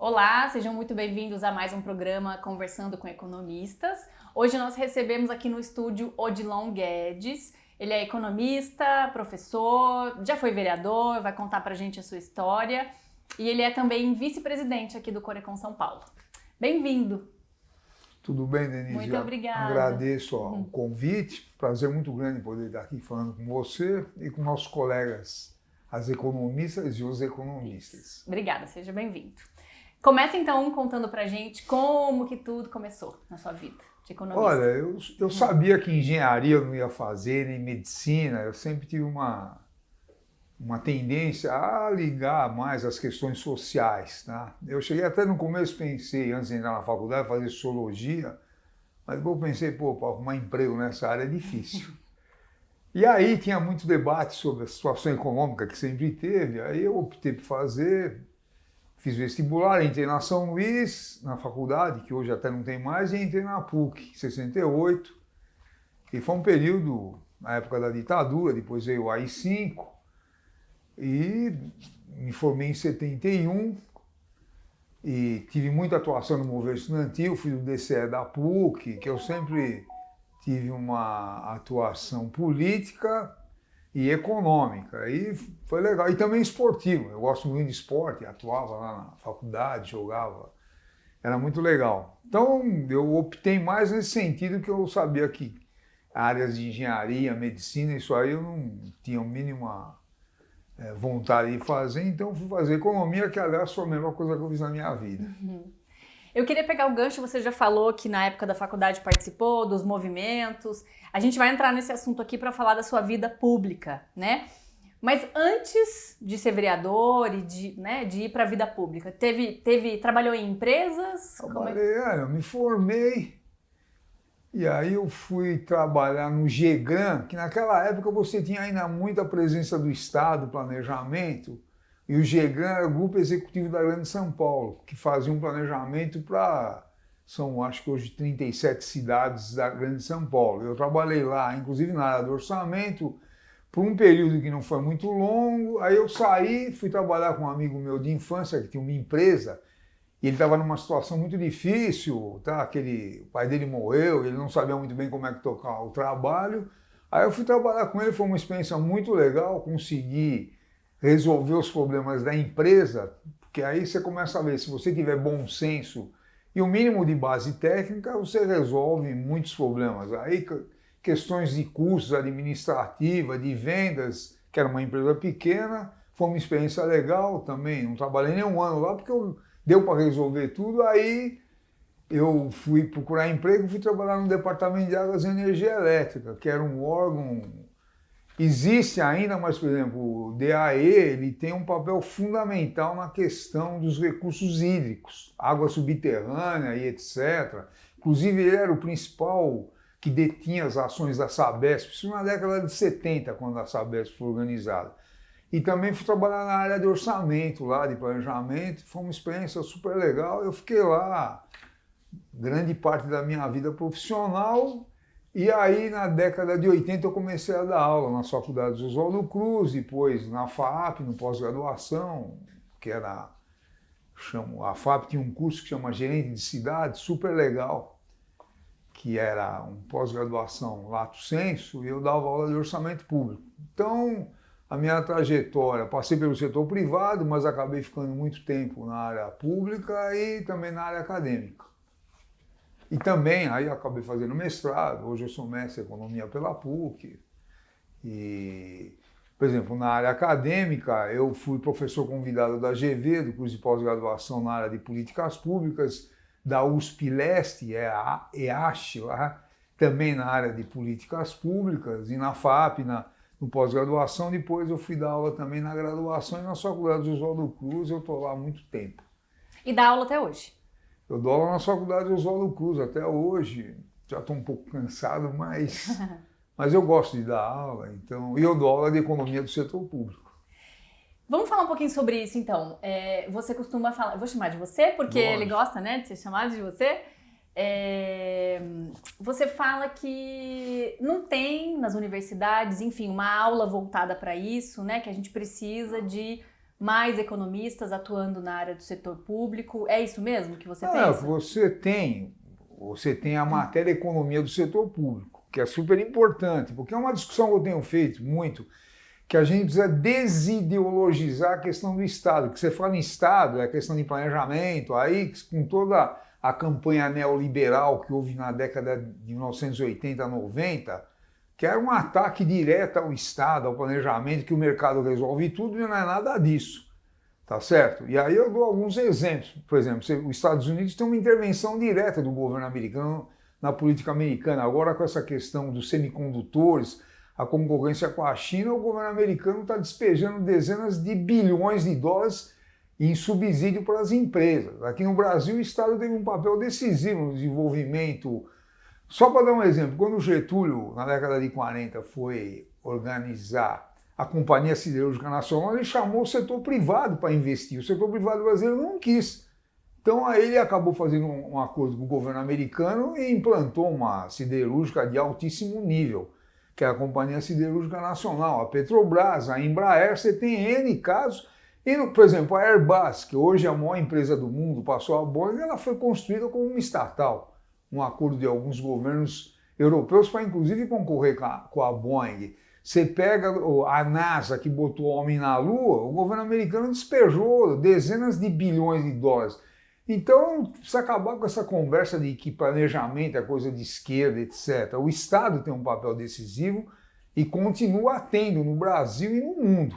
Olá, sejam muito bem-vindos a mais um programa Conversando com Economistas. Hoje nós recebemos aqui no estúdio Odilon Guedes. Ele é economista, professor, já foi vereador, vai contar pra gente a sua história. E ele é também vice-presidente aqui do Corecon São Paulo. Bem-vindo! Tudo bem, Denise? Muito obrigada. Agradeço o convite. Prazer muito grande poder estar aqui falando com você e com nossos colegas, as economistas e os economistas. Obrigada, seja bem-vindo. Começa então contando pra gente como que tudo começou na sua vida de economista. Olha, eu sabia que engenharia eu não ia fazer, nem medicina. Eu sempre tive uma tendência a ligar mais as questões sociais, tá? Eu cheguei até no começo, pensei, antes de entrar na faculdade, fazer sociologia, mas depois pensei, para arrumar emprego nessa área é difícil. E aí tinha muito debate sobre a situação econômica que sempre teve, aí eu optei por fazer, fiz vestibular, entrei na São Luís, na faculdade, que hoje até não tem mais, e entrei na PUC, em 68, e foi um período, na época da ditadura, depois veio o AI-5, e me formei em 71 e tive muita atuação no movimento estudantil, fui do DCE da PUC, que eu sempre tive uma atuação política e econômica, e foi legal, e também esportivo, eu gosto muito de esporte, atuava lá na faculdade, jogava, era muito legal. Então eu optei mais nesse sentido, que eu sabia que áreas de engenharia, medicina, isso aí eu não tinha a mínima vontade de fazer, então fui fazer economia, que aliás foi a melhor coisa que eu fiz na minha vida. Eu queria pegar o gancho, você já falou que na época da faculdade participou dos movimentos. A gente vai entrar nesse assunto aqui para falar da sua vida pública, né? Mas antes de ser vereador e de ir para a vida pública, trabalhou em empresas? Eu me formei e aí eu fui trabalhar no GEGRAN, que naquela época você tinha ainda muita presença do Estado, planejamento. E o GEGRAN era o Grupo Executivo da Grande São Paulo, que fazia um planejamento para, acho que hoje 37 cidades da Grande São Paulo. Eu trabalhei lá, inclusive na área do orçamento, por um período que não foi muito longo. Aí eu saí, fui trabalhar com um amigo meu de infância, que tinha uma empresa, e ele estava numa situação muito difícil, tá? O pai dele morreu, ele não sabia muito bem como é que tocar o trabalho. Aí eu fui trabalhar com ele, foi uma experiência muito legal, consegui resolver os problemas da empresa, porque aí você começa a ver, se você tiver bom senso e o mínimo de base técnica, você resolve muitos problemas. Aí questões de custos administrativos, de vendas, que era uma empresa pequena, foi uma experiência legal também, não trabalhei nem um ano lá, porque deu para resolver tudo. Aí eu fui procurar emprego, fui trabalhar no Departamento de Águas e Energia Elétrica, que era um órgão. Existe ainda, mas, por exemplo, o DAE ele tem um papel fundamental na questão dos recursos hídricos, água subterrânea e etc. Inclusive, ele era o principal que detinha as ações da Sabesp, isso na década de 70, quando a Sabesp foi organizada. E também fui trabalhar na área de orçamento, lá de planejamento, foi uma experiência super legal. Eu fiquei lá grande parte da minha vida profissional. E aí, na década de 80, eu comecei a dar aula nas faculdades Oswaldo Cruz, depois na FAAP, no pós-graduação, que era, a FAAP tinha um curso que chama Gerente de Cidade, super legal, que era um pós-graduação lato sensu, e eu dava aula de orçamento público. Então, a minha trajetória, passei pelo setor privado, mas acabei ficando muito tempo na área pública e também na área acadêmica. E também, aí eu acabei fazendo mestrado, hoje eu sou mestre em economia pela PUC. E, por exemplo, na área acadêmica, eu fui professor convidado da GV, do curso de pós-graduação na área de políticas públicas, da USP Leste, a EASH lá, também na área de políticas públicas, e na FAP, no pós-graduação. Depois eu fui dar aula também na graduação e nas faculdades Oswaldo Cruz, eu estou lá há muito tempo. E dá aula até hoje? Eu dou aula na faculdade Oswaldo Cruz até hoje, já estou um pouco cansado, mas eu gosto de dar aula, então, e eu dou aula de economia do setor público. Vamos falar um pouquinho sobre isso, então. Você costuma falar, eu vou chamar de você, porque ele gosta, né, de ser chamado de você. Você fala que não tem nas universidades, enfim, uma aula voltada para isso, né, que a gente precisa de mais economistas atuando na área do setor público? É isso mesmo que você Não, pensa? você tem a matéria economia do setor público, que é super importante, porque é uma discussão que eu tenho feito muito, que a gente precisa desideologizar a questão do Estado. Que você fala em Estado, é questão de planejamento, aí com toda a campanha neoliberal que houve na década de 1980, 90, que era um ataque direto ao Estado, ao planejamento, que o mercado resolve tudo, e não é nada disso. Tá certo? E aí eu dou alguns exemplos. Por exemplo, os Estados Unidos tem uma intervenção direta do governo americano na política americana. Agora, com essa questão dos semicondutores, a concorrência com a China, o governo americano está despejando dezenas de bilhões de dólares em subsídio para as empresas. Aqui no Brasil, o Estado teve um papel decisivo no desenvolvimento. Só para dar um exemplo, quando o Getúlio, na década de 40, foi organizar a Companhia Siderúrgica Nacional, ele chamou o setor privado para investir. O setor privado brasileiro não quis. Então aí ele acabou fazendo um acordo com o governo americano e implantou uma siderúrgica de altíssimo nível, que é a Companhia Siderúrgica Nacional, a Petrobras, a Embraer. Você tem N casos. E, por exemplo, a Airbus, que hoje é a maior empresa do mundo, passou a Boeing, ela foi construída como uma estatal. Um acordo de alguns governos europeus para, inclusive, concorrer com a Boeing. Você pega a NASA, que botou o homem na Lua, o governo americano despejou dezenas de bilhões de dólares. Então, precisa acabar com essa conversa de que planejamento é coisa de esquerda, etc. O Estado tem um papel decisivo e continua tendo no Brasil e no mundo.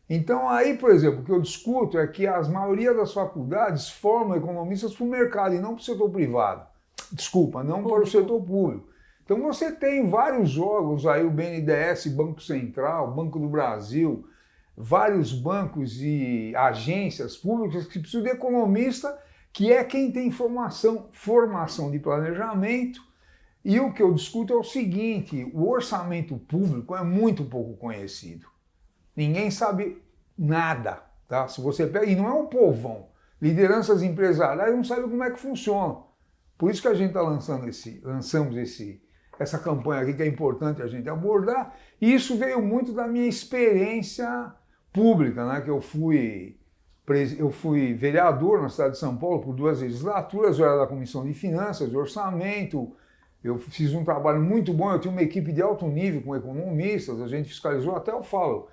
Então, aí, por exemplo, o que eu discuto é que a maioria das faculdades formam economistas para o mercado e não para o setor privado. Desculpa, não para o setor público. Então você tem vários órgãos aí, o BNDES, Banco Central, Banco do Brasil, vários bancos e agências públicas que precisam de economista, que é quem tem formação de planejamento. E o que eu discuto é o seguinte: o orçamento público é muito pouco conhecido. Ninguém sabe nada, tá? Se você pega, e não é um povão, lideranças empresariais não sabem como é que funciona. Por isso que a gente está lançamos essa campanha aqui, que é importante a gente abordar, e isso veio muito da minha experiência pública, né? Que eu fui vereador na cidade de São Paulo por 2 legislaturas, eu era da Comissão de Finanças, de Orçamento, eu fiz um trabalho muito bom, eu tinha uma equipe de alto nível com economistas, a gente fiscalizou, até eu falo,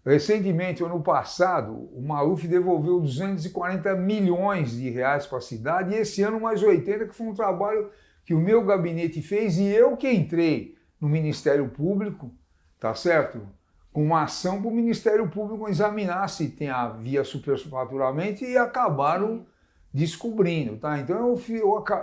recentemente, ano passado, o Maluf devolveu 240 milhões de reais para a cidade, e esse ano mais 80, que foi um trabalho que o meu gabinete fez, e eu que entrei no Ministério Público, tá certo? Com uma ação para o Ministério Público examinar se havia superfaturamento, e acabaram descobrindo, tá? Então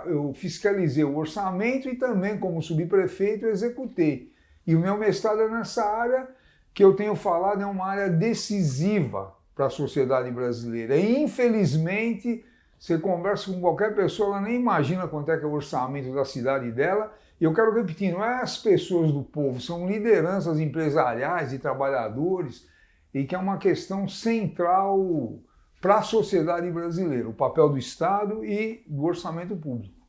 eu fiscalizei o orçamento e também, como subprefeito, executei. E o meu mestrado é nessa área que eu tenho falado, é uma área decisiva para a sociedade brasileira. E, infelizmente, você conversa com qualquer pessoa, ela nem imagina quanto é que é o orçamento da cidade dela. E eu quero repetir, não é as pessoas do povo, são lideranças empresariais e trabalhadores, e que é uma questão central para a sociedade brasileira, o papel do Estado e do orçamento público.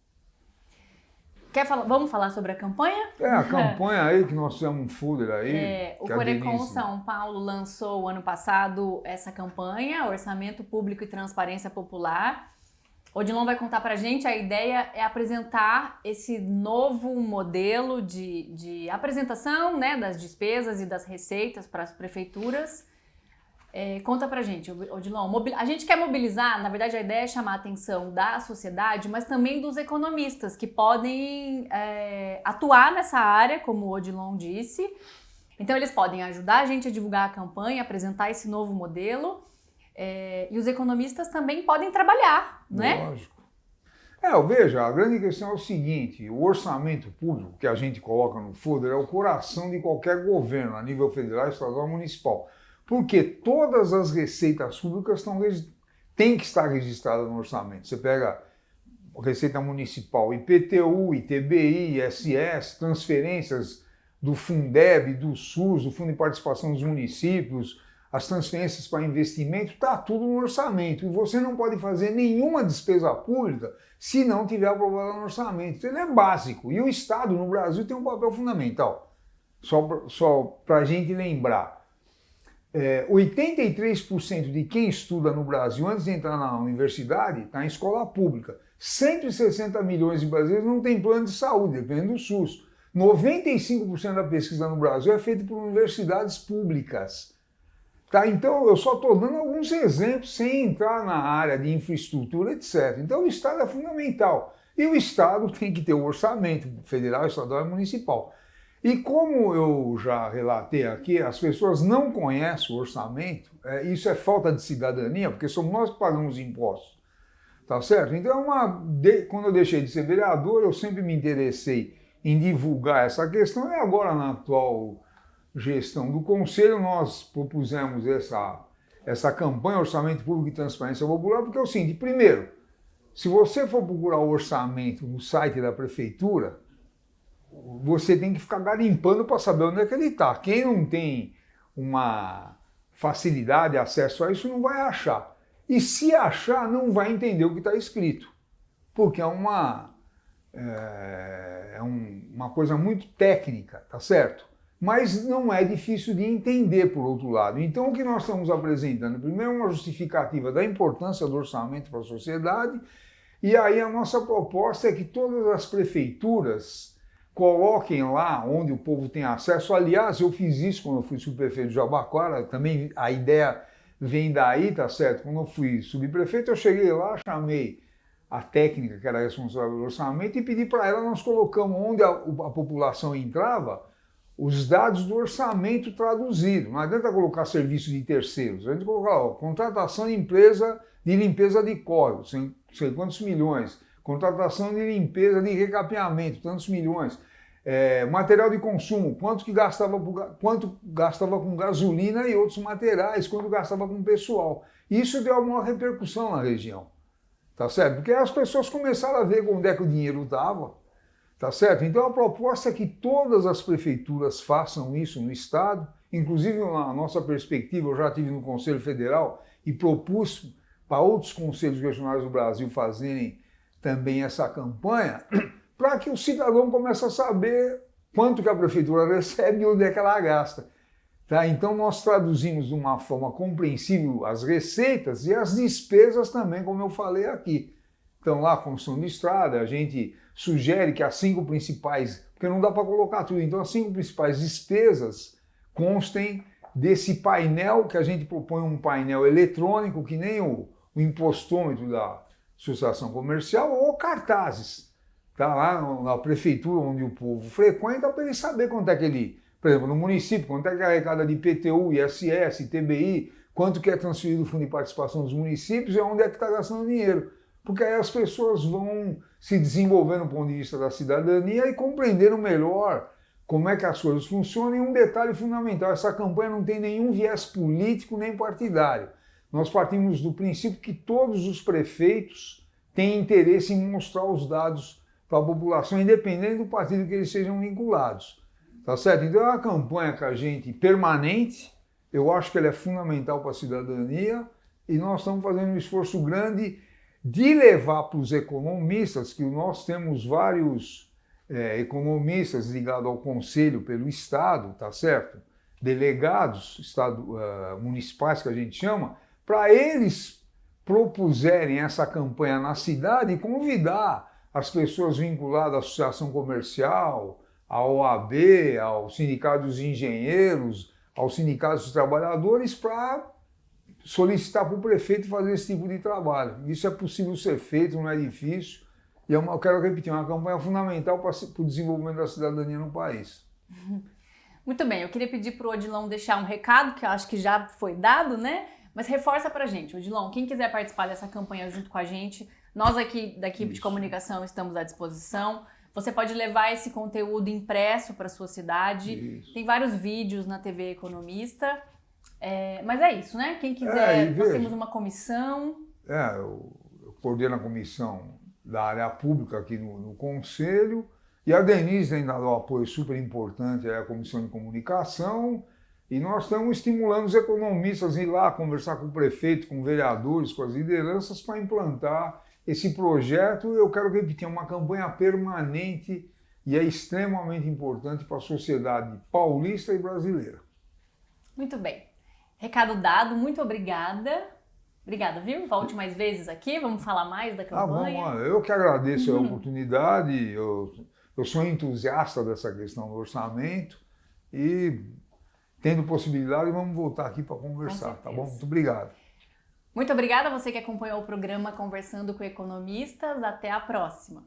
Vamos falar sobre a campanha? A campanha aí, que nós fizemos um folder aí. O Corecon São Paulo lançou o ano passado essa campanha, Orçamento Público e Transparência Popular. Odilon vai contar pra gente, a ideia é apresentar esse novo modelo de apresentação, né, das despesas e das receitas para as prefeituras. Conta pra gente, Odilon. A gente quer mobilizar, na verdade a ideia é chamar a atenção da sociedade, mas também dos economistas que podem atuar nessa área, como o Odilon disse. Então eles podem ajudar a gente a divulgar a campanha, apresentar esse novo modelo, e os economistas também podem trabalhar, né? Lógico. Veja, a grande questão é o seguinte: o orçamento público que a gente coloca no folder é o coração de qualquer governo, a nível federal, estadual, municipal. Porque todas as receitas públicas têm que estar registradas no orçamento. Você pega a receita municipal, IPTU, ITBI, ISS, transferências do Fundeb, do SUS, do Fundo de Participação dos Municípios, as transferências para investimento, está tudo no orçamento. E você não pode fazer nenhuma despesa pública se não tiver aprovado no orçamento. Então, ele é básico. E o Estado, no Brasil, tem um papel fundamental. Só para a gente lembrar. 83% de quem estuda no Brasil antes de entrar na universidade está em escola pública. 160 milhões de brasileiros não têm plano de saúde, depende do SUS. 95% da pesquisa no Brasil é feita por universidades públicas. Tá? Então, eu só estou dando alguns exemplos sem entrar na área de infraestrutura, etc. Então, o Estado é fundamental. E o Estado tem que ter o orçamento federal, estadual e municipal. E como eu já relatei aqui, as pessoas não conhecem o orçamento, isso é falta de cidadania, porque somos nós que pagamos impostos, tá certo? Então, quando eu deixei de ser vereador, eu sempre me interessei em divulgar essa questão, e agora na atual gestão do Conselho nós propusemos essa campanha Orçamento Público e Transparência Popular, porque é o seguinte, primeiro, se você for procurar o orçamento no site da prefeitura, você tem que ficar garimpando para saber onde é que ele está. Quem não tem uma facilidade de acesso a isso não vai achar. E se achar, não vai entender o que está escrito. Porque é uma coisa muito técnica, tá certo? Mas não é difícil de entender, por outro lado. Então, o que nós estamos apresentando? Primeiro, uma justificativa da importância do orçamento para a sociedade, e aí a nossa proposta é que todas as prefeituras coloquem lá onde o povo tem acesso. Aliás, eu fiz isso quando eu fui subprefeito de Jabaquara, também a ideia vem daí, tá certo? Quando eu fui subprefeito, eu cheguei lá, chamei a técnica que era responsável pelo orçamento e pedi para ela, nós colocamos onde a população entrava, os dados do orçamento traduzido. Não adianta colocar serviço de terceiros, a gente colocar contratação de empresa de limpeza de córregos, sei quantos milhões, contratação de limpeza de recapeamento, tantos milhões, material de consumo, quanto gastava com gasolina e outros materiais, quanto gastava com pessoal. Isso deu uma repercussão na região, tá certo? Porque as pessoas começaram a ver onde é que o dinheiro estava, tá certo? Então a proposta é que todas as prefeituras façam isso no Estado, inclusive na nossa perspectiva, eu já estive no Conselho Federal e propus para outros conselhos regionais do Brasil fazerem também essa campanha, para que o cidadão comece a saber quanto que a prefeitura recebe e onde é que ela gasta. Tá? Então nós traduzimos de uma forma compreensível as receitas e as despesas também, como eu falei aqui. Então lá, construção de estrada, a gente sugere que as 5 principais, porque não dá para colocar tudo, então as 5 principais despesas constem desse painel, que a gente propõe um painel eletrônico, que nem o impostômetro da associação comercial, ou cartazes, tá lá na prefeitura onde o povo frequenta, para ele saber quanto é que ele, por exemplo, no município, quanto é que é arrecada de IPTU, ISS, ITBI, quanto que é transferido do Fundo de Participação dos municípios e onde é que está gastando dinheiro. Porque aí as pessoas vão se desenvolver no ponto de vista da cidadania e compreendendo melhor como é que as coisas funcionam. E um detalhe fundamental, essa campanha não tem nenhum viés político nem partidário. Nós partimos do princípio que todos os prefeitos têm interesse em mostrar os dados para a população, independente do partido que eles sejam vinculados. Tá certo? Então é uma campanha que a gente permanente, eu acho que ela é fundamental para a cidadania e nós estamos fazendo um esforço grande de levar para os economistas, que nós temos vários economistas ligados ao Conselho pelo Estado, tá certo? Delegados municipais que a gente chama, para eles propuserem essa campanha na cidade e convidar as pessoas vinculadas à associação comercial, à OAB, ao Sindicato dos Engenheiros, ao Sindicato dos Trabalhadores, para solicitar para o prefeito fazer esse tipo de trabalho. Isso é possível ser feito, não é difícil. E eu quero repetir, é uma campanha fundamental para o desenvolvimento da cidadania no país. Muito bem, eu queria pedir para o Odilon deixar um recado, que eu acho que já foi dado, né? Mas reforça para a gente, Odilon, quem quiser participar dessa campanha junto com a gente, nós aqui da equipe de comunicação estamos à disposição. Você pode levar esse conteúdo impresso para a sua cidade. Isso. Tem vários vídeos na TV Economista. Mas é isso, né? Quem quiser, nós temos uma comissão. Eu coordeno a comissão da área pública aqui no Conselho. E a Denise tem dado um apoio super importante à Comissão de Comunicação. E nós estamos estimulando os economistas a ir lá conversar com o prefeito, com vereadores, com as lideranças para implantar esse projeto. Eu quero repetir, é uma campanha permanente e é extremamente importante para a sociedade paulista e brasileira. Muito bem. Recado dado, muito obrigada. Obrigada, viu? Volte mais vezes aqui, vamos falar mais da campanha. Bom, eu que agradeço a oportunidade, eu sou entusiasta dessa questão do orçamento e, tendo possibilidade, vamos voltar aqui para conversar, tá bom? Muito obrigado. Muito obrigada a você que acompanhou o programa Conversando com Economistas. Até a próxima.